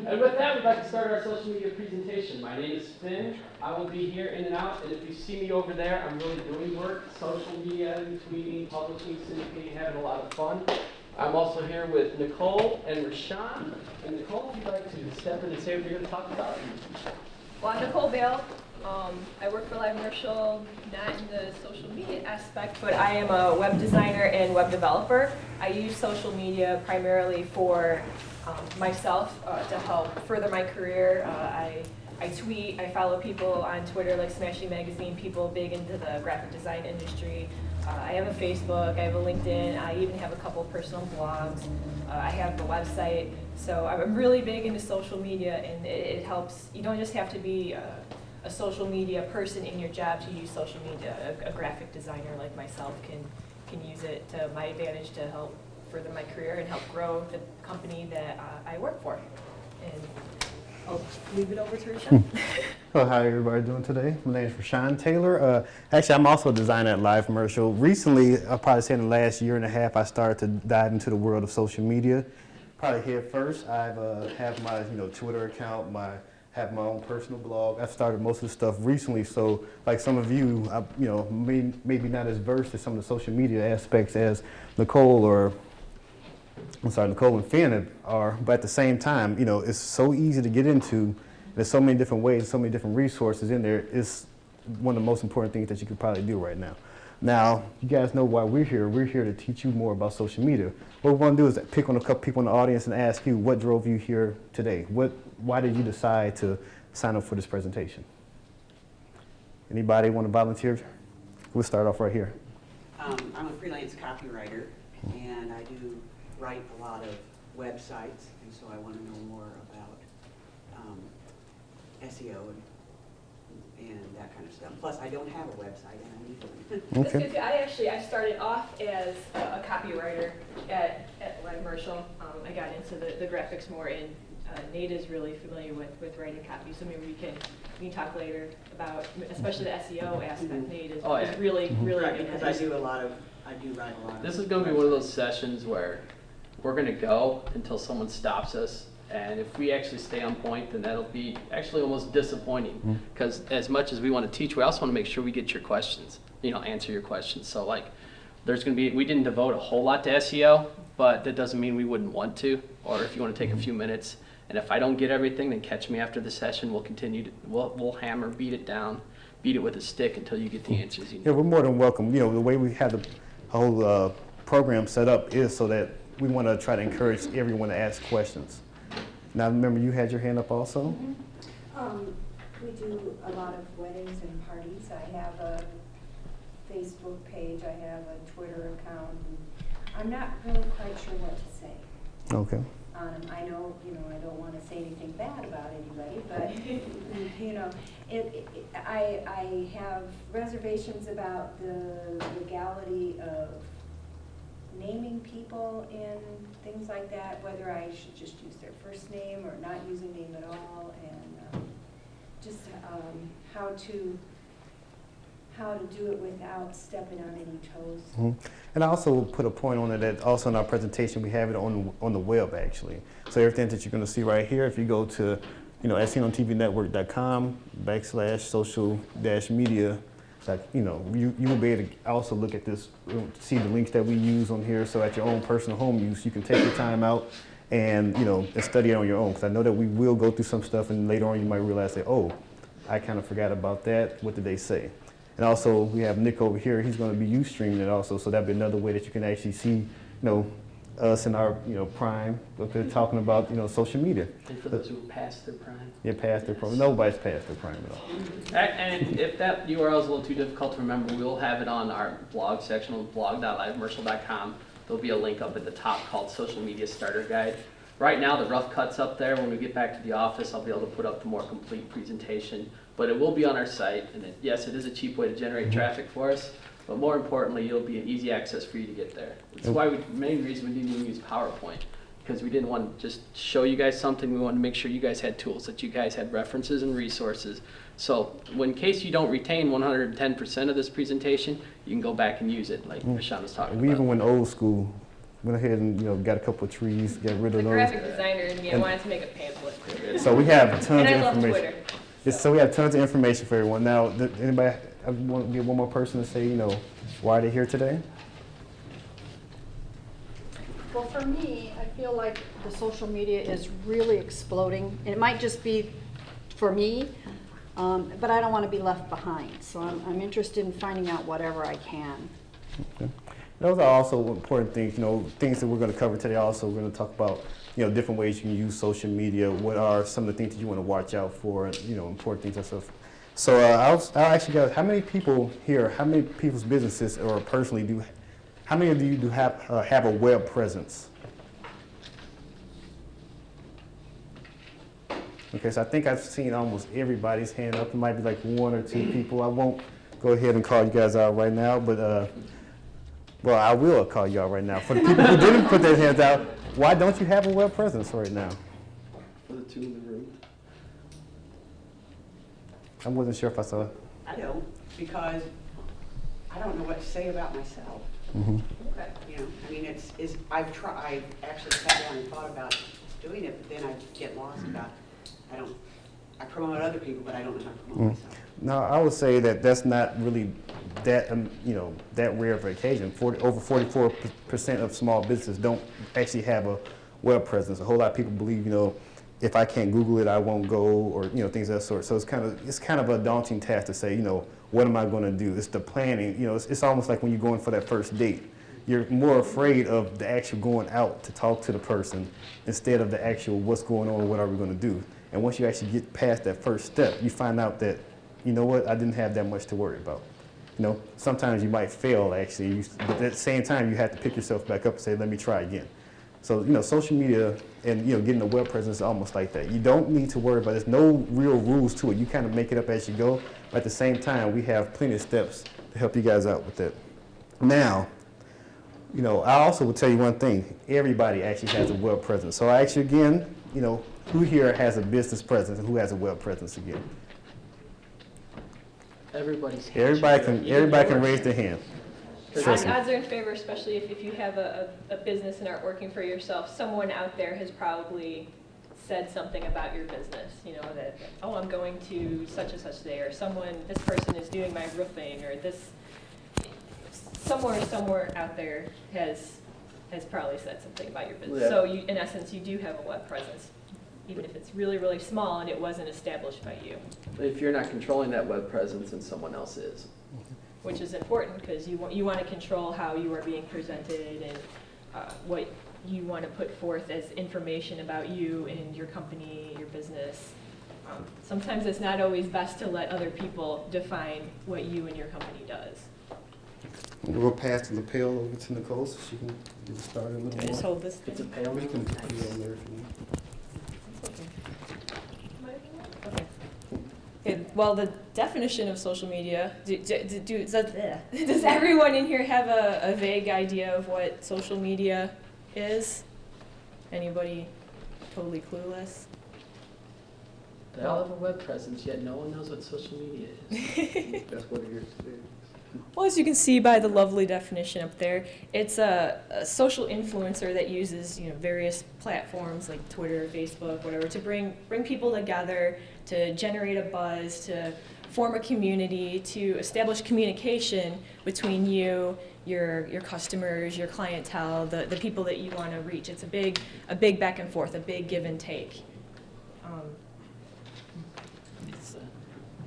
And with that, we'd like to start our social media presentation. My name is Finn. I will be here in and out, and if you see me over there, I'm really doing work, social media, tweeting, publishing, syndicating, having a lot of fun. I'm also here with Nichole and Rahsaan. And Nichole, if you'd like to step in and say what you're going to talk about. Well, I'm Nichole Baiel. I work for livemercial, not in the social media aspect, but I am a web designer and web developer. I use social media primarily for myself to help further my career. I tweet, I follow people on Twitter like Smashing Magazine, people big into the graphic design industry. I have a Facebook, I have a LinkedIn, I even have a couple of personal blogs. I have a website. So I'm really big into social media, and it helps. You don't just have to be a social media person in your job to use social media. A graphic designer like myself can use it to my advantage to help further my career and help grow the company that I work for. And I'll leave it over to Rahsaan. Well, how everybody doing today? My name is Rahsaan Taylor. Actually, I'm also a designer at livemercial. Recently, I'll probably say in the last year and a half, I started to dive into the world of social media. Probably head first. I have my Twitter account, have my own personal blog. I've started most of the stuff recently, so like some of you, maybe not as versed in some of the social media aspects as Nichole and Finn are, but at the same time, it's so easy to get into. There's so many different ways, so many different resources in there. It's one of the most important things that you could probably do right now. Now, you guys know why we're here. We're here to teach you more about social media. What we want to do is pick on a couple people in the audience and ask you, what drove you here today? Why did you decide to sign up for this presentation? Anybody want to volunteer? We'll start off right here. I'm a freelance copywriter, and I do write a lot of websites, and so I want to know more about SEO and that kind of stuff. Plus, I don't have a website, and I need one. That's good. I started off as a copywriter at livemercial. I got into the graphics more, and Nate is really familiar with writing copy, so maybe we can talk later about, especially the SEO aspect. Nate is really Right, good because at I do write a lot. This is going to be one of those sessions where we're going to go until someone stops us. And if we actually stay on point, then that'll be actually almost disappointing. Because as much as we want to teach, we also want to make sure we get your questions, answer your questions. So like, there's going to be, we didn't devote a whole lot to SEO, but that doesn't mean we wouldn't want to. Or if you want to take a few minutes, and if I don't get everything, then catch me after the session. We'll continue to, we'll hammer, beat it down, beat it with a stick until you get the answers you need. Yeah, we're more than welcome. The way we have the whole program set up is so that we want to try to encourage everyone to ask questions. Now, remember, you had your hand up also? We do a lot of weddings and parties. I have a Facebook page. I have a Twitter account. And I'm not really quite sure what to say. Okay. I know, I don't want to say anything bad about anybody, but, I have reservations about the legality of naming people and things like that, whether I should just use their first name or not use a name at all, and just how to do it without stepping on any toes. And I also put a point on it that also in our presentation we have it on the web actually. So everything that you're going to see right here, if you go to SCNonTVNetwork.com/social-media, you will be able to also look at this, see the links that we use on here. So at your own personal home use, you can take your time out and and study it on your own. Because I know that we will go through some stuff, and later on you might realize that, oh, I kind of forgot about that. What did they say? And also we have Nick over here. He's going to be UStreaming it also. So that'd be another way that you can actually see, us in our prime. Up there talking about social media. And for those who passed their prime. Yeah, past their prime. Nobody's past their prime at all. And if that URL is a little too difficult to remember, we'll have it on our blog section on blog.livemercial.com. There'll be a link up at the top called Social Media Starter Guide. Right now, the rough cut's up there. When we get back to the office, I'll be able to put up the more complete presentation. But it will be on our site, and yes, it is a cheap way to generate traffic for us. But more importantly, it'll be an easy access for you to get there. That's why main reason we didn't even use PowerPoint, because we didn't want to just show you guys something. We wanted to make sure you guys had tools, that you guys had references and resources. So in case you don't retain 110% of this presentation, you can go back and use it, like Rahsaan was talking about. We even went old school went ahead and got a couple of trees, got rid The of those. graphic designer in me, I And- wanted to make a pamphlet. So we have tons And of I love information. Twitter. Yes, so we have tons of information for everyone. Now, anybody want to get one more person to say, why they're here today? Well, for me, I feel like the social media is really exploding. It might just be for me, but I don't want to be left behind. So I'm interested in finding out whatever I can. Okay. Those are also important things, things that we're going to cover today. Also, we're going to talk about, different ways you can use social media. What are some of the things that you want to watch out for, important things and stuff. So I'll ask you guys, how many people here, how many people's businesses or personally how many of you do have a web presence? Okay, so I think I've seen almost everybody's hand up. It might be like one or two people. I won't go ahead and call you guys out right now, but well, I will call you out right now. For the people who didn't put their hands out, why don't you have a web presence right now? For the two in the room. I wasn't sure if I saw. I don't, because I don't know what to say about myself. Mm-hmm. Okay. I mean, I've actually sat down and thought about doing it, but then I get lost about, I promote other people, but I don't know how to promote myself. No, I would say that that's not really that that rare of an occasion. Over 44% of small businesses don't actually have a web presence. A whole lot of people believe, if I can't Google it, I won't go, or things of that sort. So it's kind of a daunting task to say, what am I going to do? It's the planning. It's almost like when you're going for that first date. You're more afraid of the actual going out to talk to the person instead of the actual what's going on, what are we going to do. And once you actually get past that first step, you find out that, you know what, I didn't have that much to worry about. Sometimes you might fail actually, but at the same time you have to pick yourself back up and say, let me try again. So, social media and, getting a web presence is almost like that. You don't need to worry about it. There's no real rules to it. You kind of make it up as you go. But at the same time, we have plenty of steps to help you guys out with that. Now, I also will tell you one thing. Everybody actually has a web presence. So I ask you again, who here has a business presence and who has a web presence again? Everybody's hands Everybody should go up. can, Even everybody can yours. raise their hand. Odds are in favor, especially if you have a business and aren't working for yourself. Someone out there has probably said something about your business, that, oh, I'm going to such and such day, or this person is doing my roofing, or this, somewhere out there has probably said something about your business. Yeah. So in essence, you do have a web presence, even if it's really, really small and it wasn't established by you, If you're not controlling that web presence, then someone else is. which is important because you want to control how you are being presented and what you want to put forth as information about you and your company, your business. Sometimes it's not always best to let other people define what you and your company does. We'll pass the lapel over to Nichole so she can get started a little Just more. hold this It's a thing. pale. You can put it on there if you want. Okay. Okay, well, the definition of social media, does everyone in here have a vague idea of what social media is? Anybody totally clueless? They all have a web presence, yet no one knows what social media is. That's what it is today. Well, as you can see by the lovely definition up there, it's a social influencer that uses various platforms like Twitter, Facebook, whatever, to bring people together, to generate a buzz, to form a community, to establish communication between you, your customers, your clientele, the people that you want to reach. It's a big back and forth, a big give and take.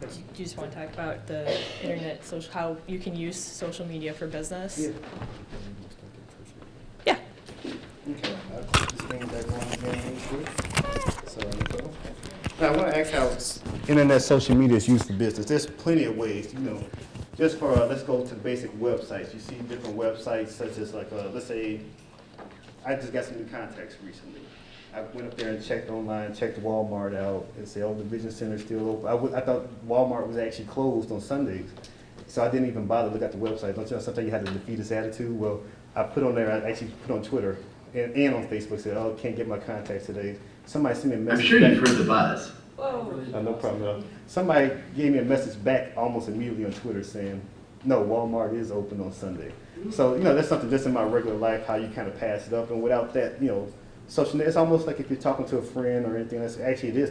Do you just want to talk about the internet, how you can use social media for business? Yeah. Yeah. Okay, I'll put this thing back on again real quick. So, Nichole. Now, I want to ask how internet social media is used for business. There's plenty of ways, just for, let's go to the basic websites. You see different websites such as let's say, I just got some new contacts recently. I went up there and checked online, checked Walmart out, and said, oh, the Vision Center's still open. I thought Walmart was actually closed on Sundays, so I didn't even bother to look at the website. Don't you know, sometimes you have to defeat this attitude? Well, I put on there, I actually put on Twitter and on Facebook, said, oh, can't get my contacts today. Somebody sent me a message. I'm sure back. you've heard the buzz. Whoa. No problem at all. Somebody gave me a message back almost immediately on Twitter saying, no, Walmart is open on Sunday. So, you know, that's something just in my regular life, how you kind of pass it up. And without that, you know, social, it's almost like if you're talking to a friend or anything else, actually it is